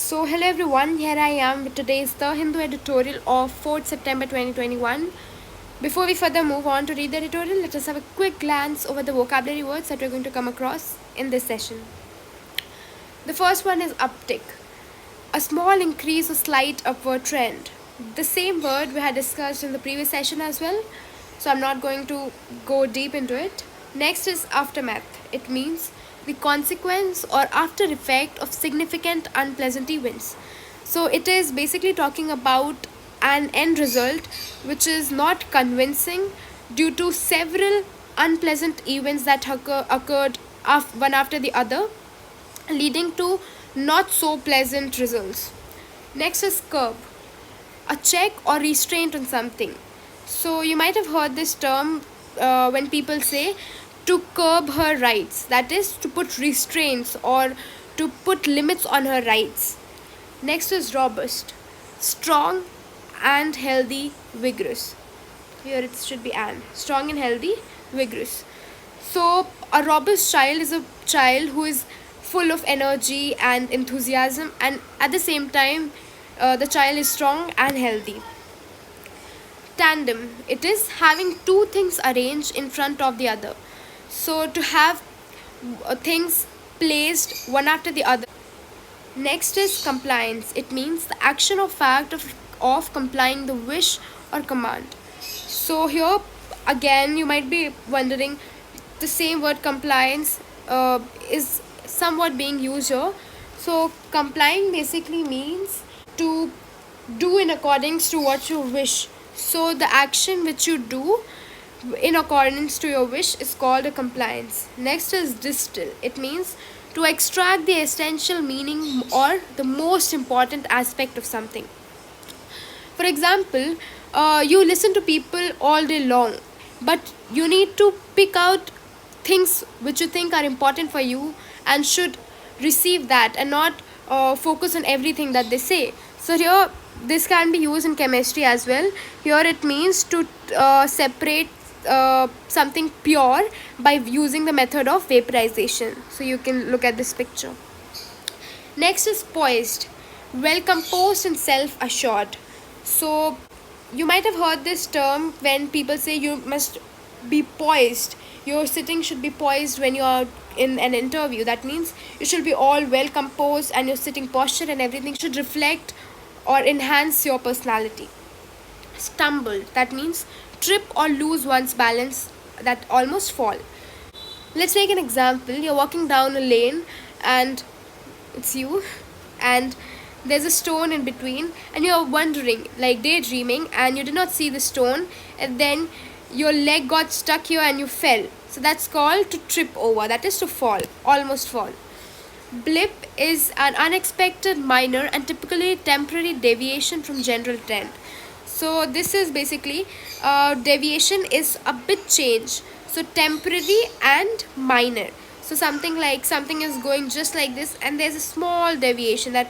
So, hello everyone, here I am with today's the Hindu Editorial of 4th September 2021. Before we further move on to read the editorial, let us have a quick glance over the vocabulary words that we're going to come across in this session. The first one is uptick, a small increase or slight upward trend. The same word we had discussed in the previous session as well, so I'm not going to go deep into it. Next is aftermath. It means the consequence or after effect of significant unpleasant events. So it is basically talking about an end result which is not convincing due to several unpleasant events that occurred one after the other, leading to not so pleasant results. Next is curb, a check or restraint on something. So you might have heard this term when people say to curb her rights, that is to put restraints or to put limits on her rights. Next is robust, strong and healthy, vigorous. Here it should be an strong and healthy, vigorous. So a robust child is a child who is full of energy and enthusiasm, and at the same time the child is strong and healthy. Tandem, it is having two things arranged in front of the other. So to have things placed one after the other. Next is compliance. It means the action or fact of complying the wish or command. So here again you might be wondering, the same word compliance is somewhat being used here. So complying basically means to do in accordance to what you wish. So the action which you do in accordance to your wish is called a compliance. Next is distill. It means to extract the essential meaning or the most important aspect of something. For example, you listen to people all day long, but you need to pick out things which you think are important for you and should receive that and not focus on everything that they say. So here this can be used in chemistry as well. Here it means to separate something pure by using the method of vaporization. So you can look at this picture. Next is poised, well composed and self assured. So you might have heard this term when people say you must be poised. Your sitting should be poised when you are in an interview. That means you should be all well composed and your sitting posture and everything should reflect or enhance your personality. Stumble, that means trip or lose one's balance, that almost fall. Let's take an example. You're walking down a lane and it's you, and there's a stone in between, and you're wondering, like daydreaming, and you did not see the stone, and then your leg got stuck here and you fell. So that's called to trip over, that is to fall, almost fall. Blip is an unexpected, minor and typically temporary deviation from general trend. So this is basically deviation is a bit change, so temporary and minor. So something like something is going just like this and there's a small deviation that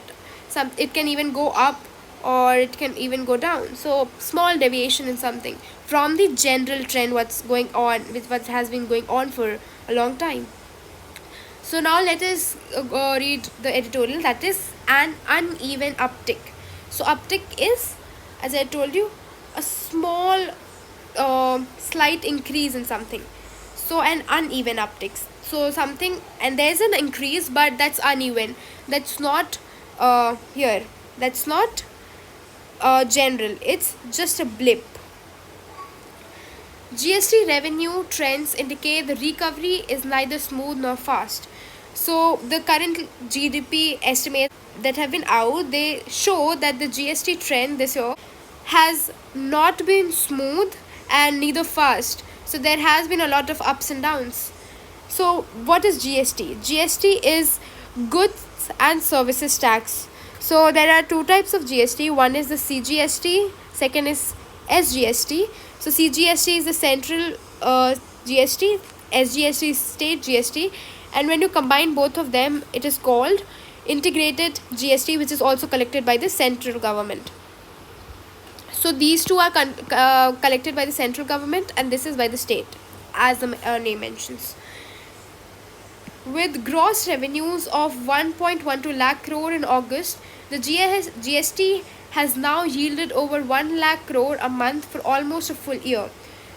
it can even go up or it can even go down. So small deviation in something from the general trend what's going on with what has been going on for a long time. So now let us read the editorial, that is an uneven uptick. So uptick is, as I told you, a small slight increase in something. So an uneven uptick. So something, and there's an increase but that's uneven. That's not here. That's not general. It's just a blip. GST revenue trends indicate the recovery is neither smooth nor fast. So the current GDP estimates that have been out, they show that the GST trend this year has not been smooth and neither fast. So there has been a lot of ups and downs. So what is GST? GST is goods and services tax. So there are two types of GST. One is the CGST, second is SGST. So CGST is the central GST, SGST is state GST, and when you combine both of them, it is called integrated GST, which is also collected by the central government. So these two are collected by the central government and this is by the state, as the name mentions. With gross revenues of 1.12 lakh crore in August, the GST has now yielded over 1 lakh crore a month for almost a full year.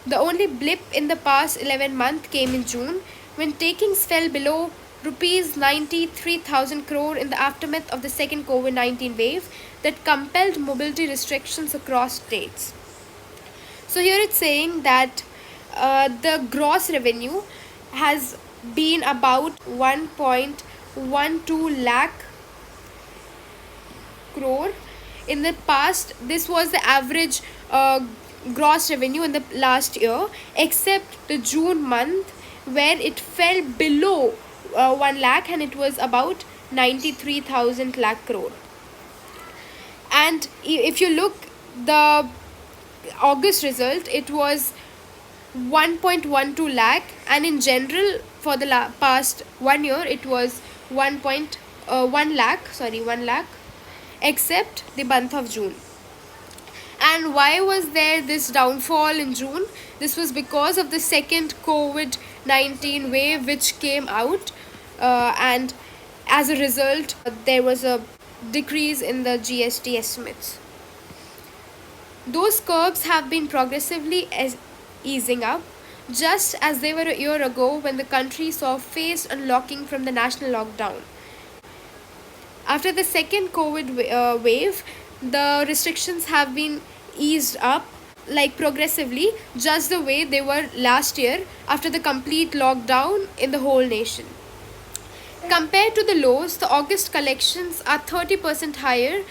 The only blip in the past 11 months came in June, when takings fell below rupees 93,000 crore in the aftermath of the second COVID-19 wave that compelled mobility restrictions across states. So here it's saying that the gross revenue has been about 1.12 lakh crore in the past. This was the average gross revenue in the last year, except the June month, where it fell below 1 lakh, and it was about 93,000 lakh crore. And if you look the August result, it was 1.12 lakh, and in general for the past 1 year it was 1 lakh, 1 lakh, except the month of June. And why was there this downfall in June? This was because of the second COVID-19 wave which came out, and as a result, there was a decrease in the GST estimates. Those curbs have been progressively easing up, just as they were a year ago when the country saw phased unlocking from the national lockdown. After the second COVID wave, the restrictions have been eased up, like progressively, just the way they were last year after the complete lockdown in the whole nation. Compared to the lows, the August collections are 30% higher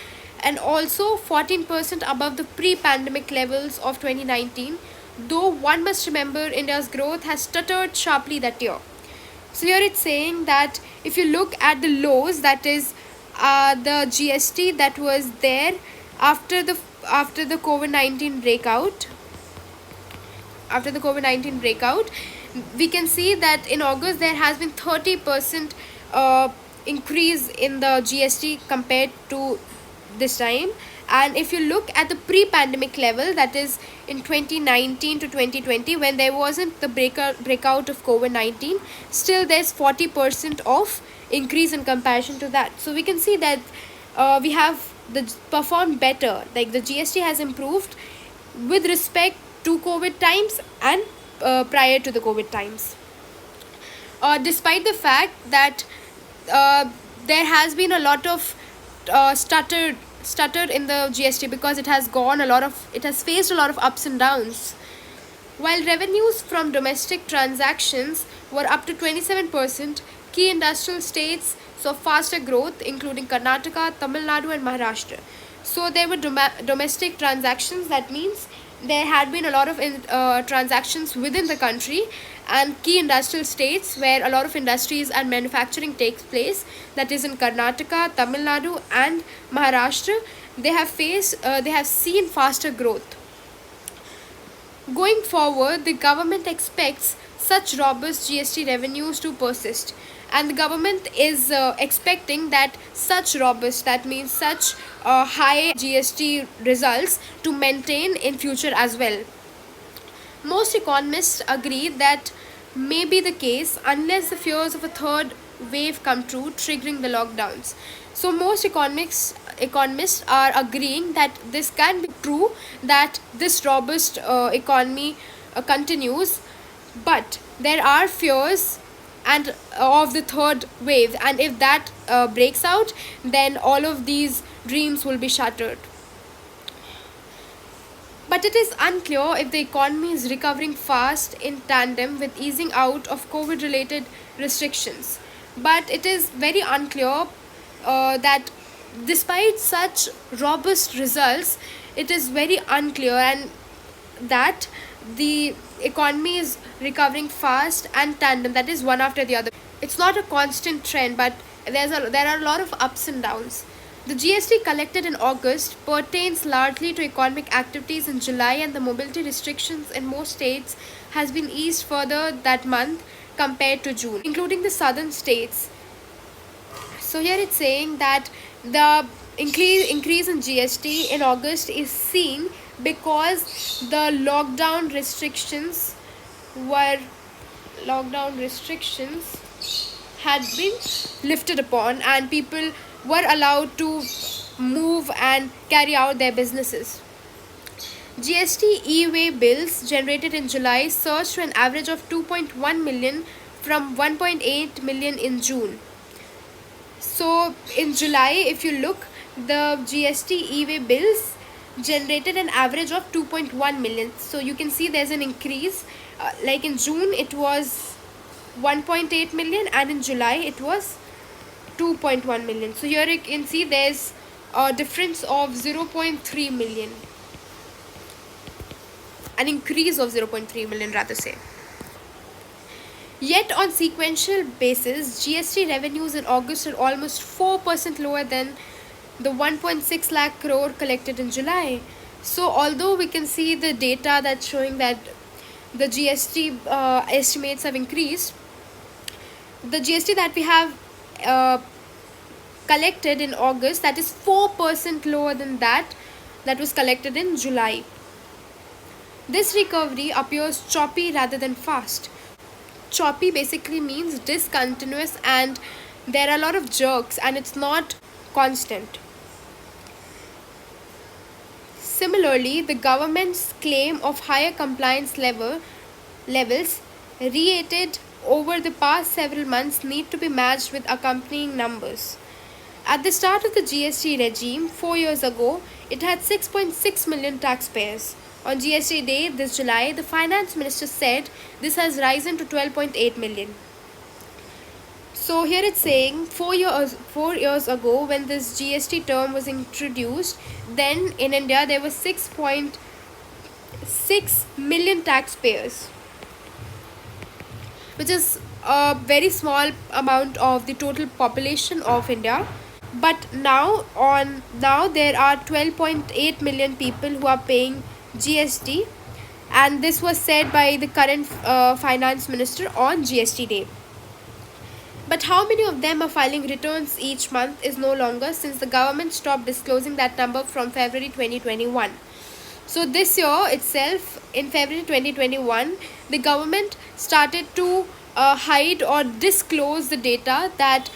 and also 14% above the pre-pandemic levels of 2019, though one must remember India's growth has stuttered sharply that year. So here it's saying that if you look at the lows, that is the GST that was there after the COVID-19 breakout, we can see that in August there has been 30% increase in the GST compared to this time. And if you look at the pre-pandemic level, that is in 2019 to 2020, when there wasn't the breakout of COVID-19, still there's 40% of increase in comparison to that. So we can see that we have performed better, like the GST has improved with respect to COVID times and prior to the COVID times. Despite the fact that there has been a lot of stuttered in the GST, because it has faced a lot of ups and downs. While revenues from domestic transactions were up to 27%, key industrial states saw faster growth, including Karnataka, Tamil Nadu, and Maharashtra. So there were domestic transactions. That means there had been a lot of transactions within the country, and key industrial states where a lot of industries and manufacturing takes place, that is in Karnataka, Tamil Nadu, and Maharashtra, they have seen faster growth. Going forward, the government expects such robust GST revenues to persist, and the government is expecting that such robust, that means such high GST results, to maintain in future as well. Most economists agree that may be the case unless the fears of a third wave come true, triggering the lockdowns. So most economists are agreeing that this can be true, that this robust economy continues, but there are fears and of the third wave, and if that breaks out, then all of these dreams will be shattered. But it is unclear if the economy is recovering fast in tandem with easing out of COVID related restrictions. But it is very unclear that despite such robust results, it is very unclear and that the economy is recovering fast and tandem, that is one after the other. It's not a constant trend, but there are a lot of ups and downs. The GST collected in August pertains largely to economic activities in July, and the mobility restrictions in most states has been eased further that month compared to June, including the southern states. So here it's saying that the increase in GST in August is seen because the lockdown restrictions had been lifted upon, and people were allowed to move and carry out their businesses. GST e-way bills generated in July surged to an average of 2.1 million from 1.8 million in June. So in July, if you look, the GST e-way bills generated an average of 2.1 million. So you can see there's an increase. Like in June, it was 1.8 million, and in July, it was 2.1 million. So here you can see there's a difference of 0.3 million, an increase of 0.3 million, rather say. Yet on sequential basis, GST revenues in August are almost 4% lower than the 1.6 lakh crore collected in July. So although we can see the data that's showing that the GST estimates have increased, the GST that we have uh, collected in August, that is 4% lower than that was collected in July. This recovery appears choppy rather than fast. Choppy basically means discontinuous, and there are a lot of jerks, and it's not constant. Similarly, the government's claim of higher compliance levels reiterated over the past several months need to be matched with accompanying numbers. At the start of the GST regime 4 years ago, it had 6.6 million taxpayers. On GST Day this July, the finance minister said this has risen to 12.8 million. So here it's saying 4 years ago, when this GST term was introduced, then in India there were 6.6 million taxpayers, which is a very small amount of the total population of India. But now there are 12.8 million people who are paying GST, and this was said by the current finance minister on GST Day. But how many of them are filing returns each month is no longer, since the government stopped disclosing that number from February 2021. So this year itself, in February 2021, the government started to hide or disclose the data that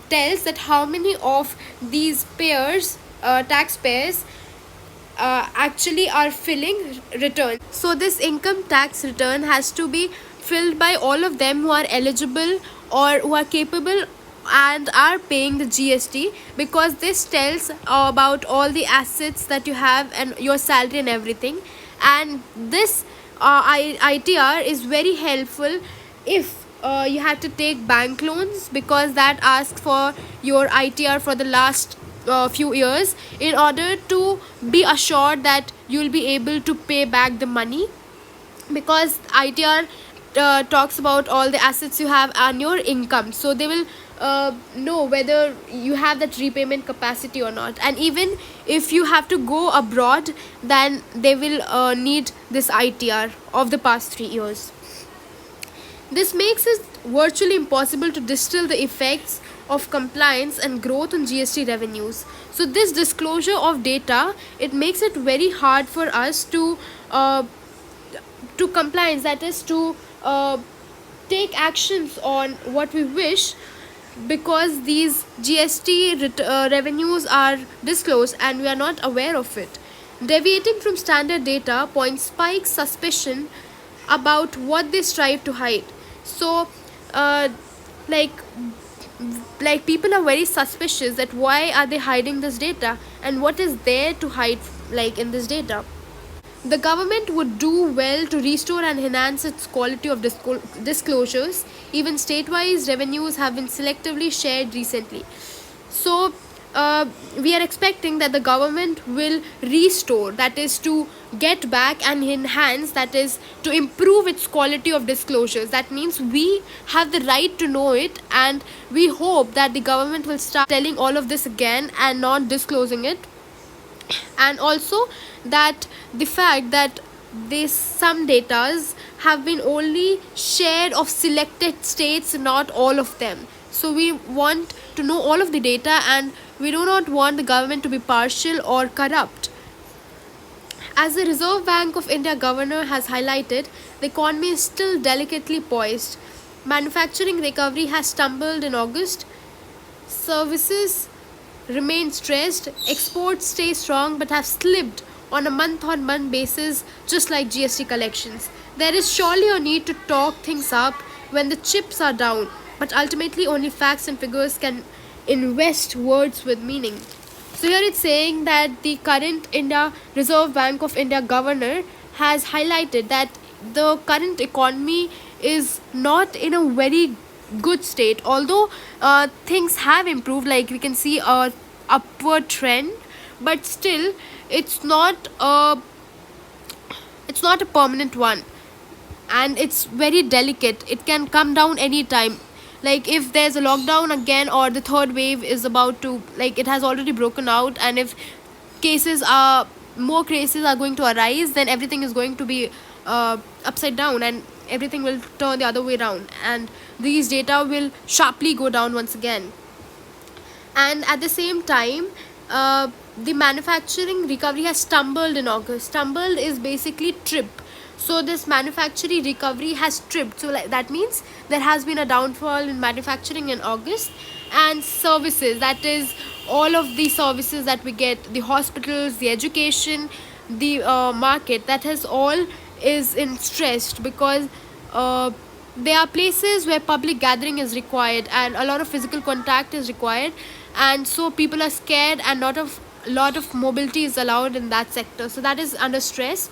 tells that how many of these taxpayers actually are filling returns. So this income tax return has to be filled by all of them who are eligible or who are capable and are paying the GST, because this tells about all the assets that you have and your salary and everything. And this ITR is very helpful if you have to take bank loans, because that asks for your ITR for the last few years, in order to be assured that you will be able to pay back the money, because ITR talks about all the assets you have and your income, so they will know whether you have that repayment capacity or not. And even if you have to go abroad, then they will need this ITR of the past 3 years. This makes it virtually impossible to distill the effects of compliance and growth on GST revenues. So this disclosure of data, it makes it very hard for us to compliance, that is to take actions on what we wish, because these GST revenues are disclosed and we are not aware of it. Deviating from standard data points spikes suspicion about what they strive to hide. So like people are very suspicious that why are they hiding this data, and what is there to hide like in this data. The government would do well to restore and enhance its quality of disclosures. Even state-wise revenues have been selectively shared recently. So we are expecting that the government will restore, that is to get back and enhance, that is to improve its quality of disclosures. That means we have the right to know it, and we hope that the government will start telling all of this again and not disclosing it. And also that the fact that some datas have been only shared of selected states, not all of them. So we want to know all of the data, and we do not want the government to be partial or corrupt. As the Reserve Bank of India governor has highlighted, the economy is still delicately poised. Manufacturing recovery has stumbled in August. Services remain stressed. Exports stay strong but have slipped on a month on month basis, just like GST collections. There is surely a need to talk things up when the chips are down, but ultimately only facts and figures can invest words with meaning. So here it's saying that the current India Reserve Bank of India governor has highlighted that the current economy is not in a very good state, although things have improved, like we can see a upward trend, but still it's not a it's not a permanent one, and it's very delicate. It can come down anytime. Like if there's a lockdown again, or the third wave is about to, like, it has already broken out, and if cases are more cases are going to arise, then everything is going to be upside down, and everything will turn the other way around, and these data will sharply go down once again. And at the same time, the manufacturing recovery has stumbled in August. Stumbled is basically trip. So this manufacturing recovery has tripped. So like, that means there has been a downfall in manufacturing in August. And services, that is all of the services that we get, the hospitals, the education, the market, that has all is in stressed, because there are places where public gathering is required and a lot of physical contact is required, and so people are scared, and lot of mobility is allowed in that sector, so that is under stress.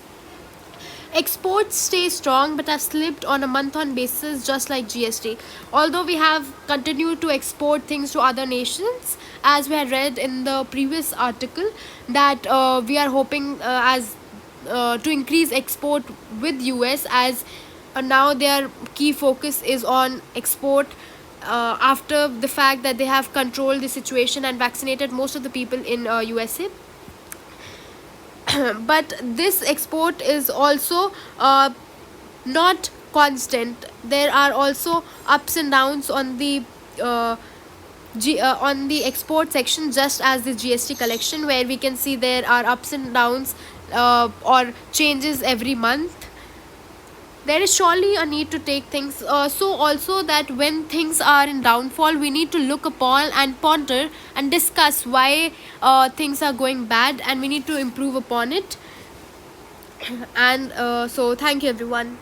Exports stay strong but have slipped on a month on basis, just like GST. Although we have continued to export things to other nations, as we had read in the previous article, that we are hoping as to increase export with US, as now their key focus is on export, after the fact that they have controlled the situation and vaccinated most of the people in USA. But this export is also not constant. There are also ups and downs on the on the export section, just as the GST collection, where we can see there are ups and downs, or changes every month. There is surely a need to take things so also that when things are in downfall, we need to look upon and ponder and discuss why things are going bad, and we need to improve upon it. And so thank you everyone.